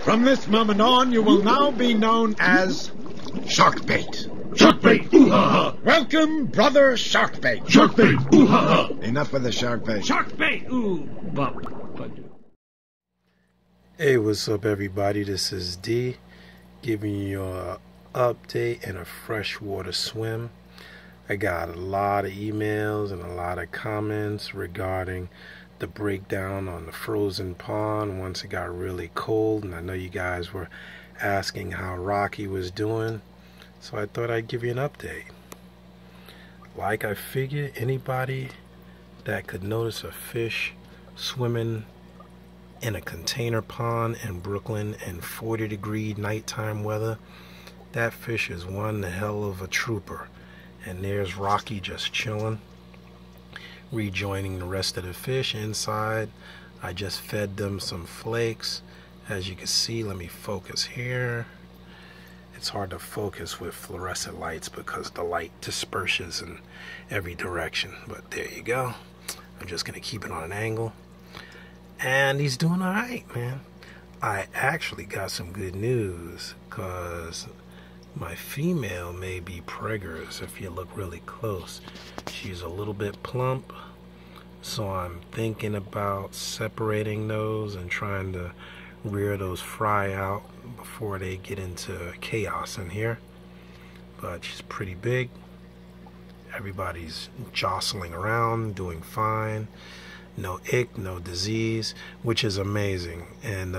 From this moment on, you will now be known as Sharkbait. Sharkbait, ooh-ha-ha! Welcome, brother Sharkbait. Sharkbait, ooh-ha-ha! Enough with the Sharkbait. Sharkbait, ooh, bop. Hey, what's up, everybody? This is D, giving you an update and a freshwater swim. I got a lot of emails and a lot of comments regarding the breakdown on the frozen pond once it got really cold, and I know you guys were asking how Rocky was doing, so I thought I'd give you an update. Like I figured, anybody that could notice a fish swimming in a container pond in Brooklyn in 40-degree nighttime weather, that fish is one hell of a trooper. And there's Rocky just chilling, rejoining the rest of the fish inside. I just fed them some flakes. As you can see, let me focus here. It's hard to focus with fluorescent lights because the light disperses in every direction, but there you go. I'm just gonna keep it on an angle. And he's doing all right, man. I actually got some good news, because my female may be preggers if you look really close. She's a little bit plump, so I'm thinking about separating those and trying to rear those fry out before they get into chaos in here. But she's pretty big. Everybody's jostling around, doing fine. No ick, no disease, which is amazing. And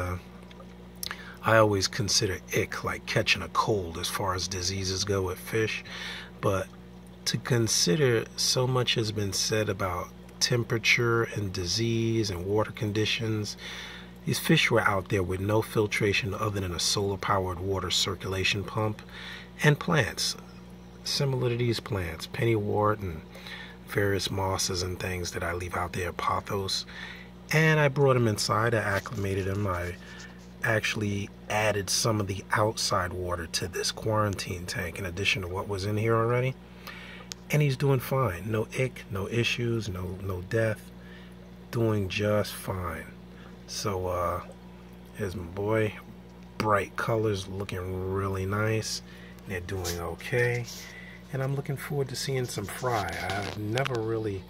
I always consider ick like catching a cold as far as diseases go with fish. But to consider, so much has been said about temperature and disease and water conditions. These fish were out there with no filtration other than a solar-powered water circulation pump, and plants similar to these plants, pennywort and various mosses and things that I leave out there, pothos. And I brought them inside, I acclimated them. I actually added some of the outside water to this quarantine tank in addition to what was in here already. And he's doing fine. No ick, no issues, no death. Doing just fine. So here's my boy. Bright colors, looking really nice. They're doing okay. And I'm looking forward to seeing some fry. I've never really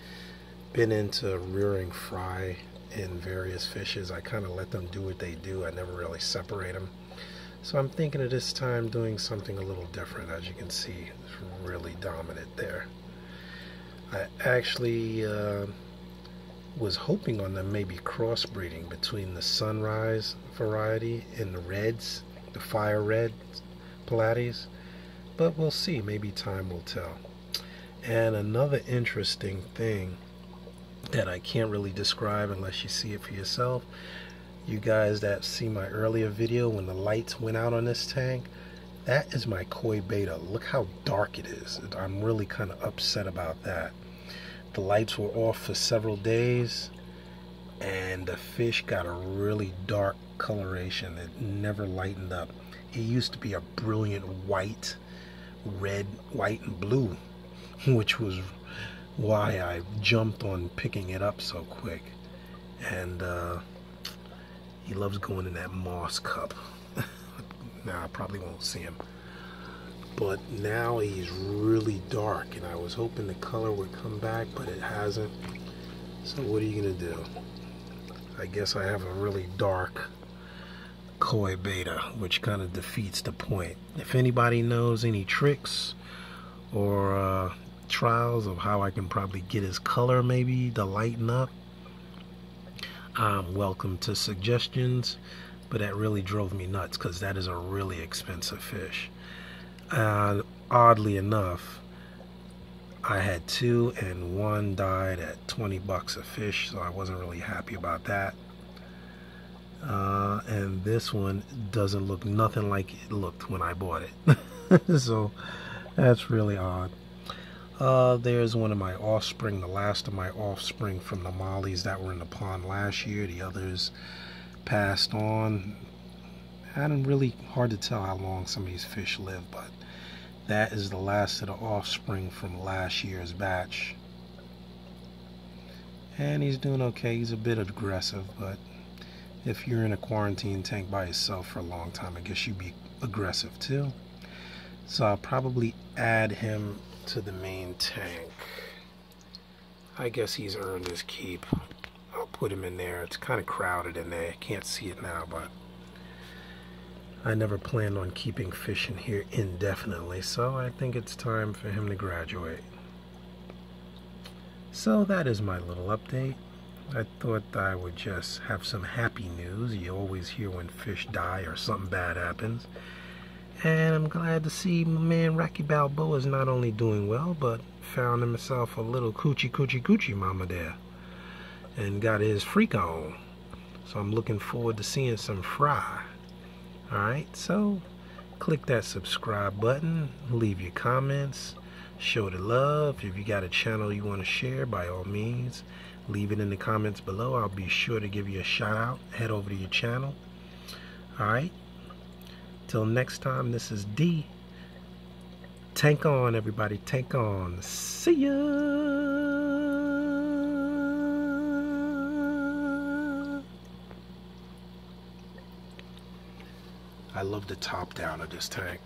been into rearing fry in various fishes. I kind of let them do what they do. I never really separate them. So I'm thinking of this time doing something a little different. As you can see, it's really dominant there. I actually was hoping on them maybe crossbreeding between the sunrise variety and the reds, the fire red Platies. But we'll see, maybe time will tell. And another interesting thing that I can't really describe unless you see it for yourself, you guys that see my earlier video when the lights went out on this tank, that is my koi beta. Look how dark it is. I'm really kind of upset about that. The lights were off for several days and the fish got a really dark coloration. It never lightened up. It used to be a brilliant white, red, white, and blue, which was why I jumped on picking it up so quick. And he loves going in that moss cup. Now I probably won't see him, but now he's really dark, and I was hoping the color would come back, but it hasn't. So what are you gonna do? I guess I have a really dark koi beta, which kind of defeats the point. If anybody knows any tricks or trials of how I can probably get his color maybe to lighten up, I'm welcome to suggestions. But that really drove me nuts because that is a really expensive fish. Oddly enough, I had two and one died at 20 bucks a fish, so I wasn't really happy about that. And this one doesn't look nothing like it looked when I bought it. So that's really odd. There's one of my offspring, the last of my offspring from the mollies that were in the pond last year. The others passed on. And really hard to tell how long some of these fish live, but that is the last of the offspring from last year's batch. And he's doing okay. He's a bit aggressive, but If you're in a quarantine tank by yourself for a long time, I guess you'd be aggressive too. So I'll probably add him to the main tank. I guess he's earned his keep. I'll put him in there. It's kind of crowded in there. Can't see it now, but I never planned on keeping fish in here indefinitely, so I think it's time for him to graduate. So that is my little update. I thought I would just have some happy news. You always hear when fish die or something bad happens. And I'm glad to see my man Rocky Balboa is not only doing well, but found himself a little coochie mama there. And got his freak on. So I'm looking forward to seeing some fry. Alright, so click that subscribe button, leave your comments, show the love. If you got a channel you want to share, by all means, leave it in the comments below. I'll be sure to give you a shout out. Head over to your channel. Alright, till next time, this is D. Tank on, everybody, tank on. See ya! I love the top down of this tank.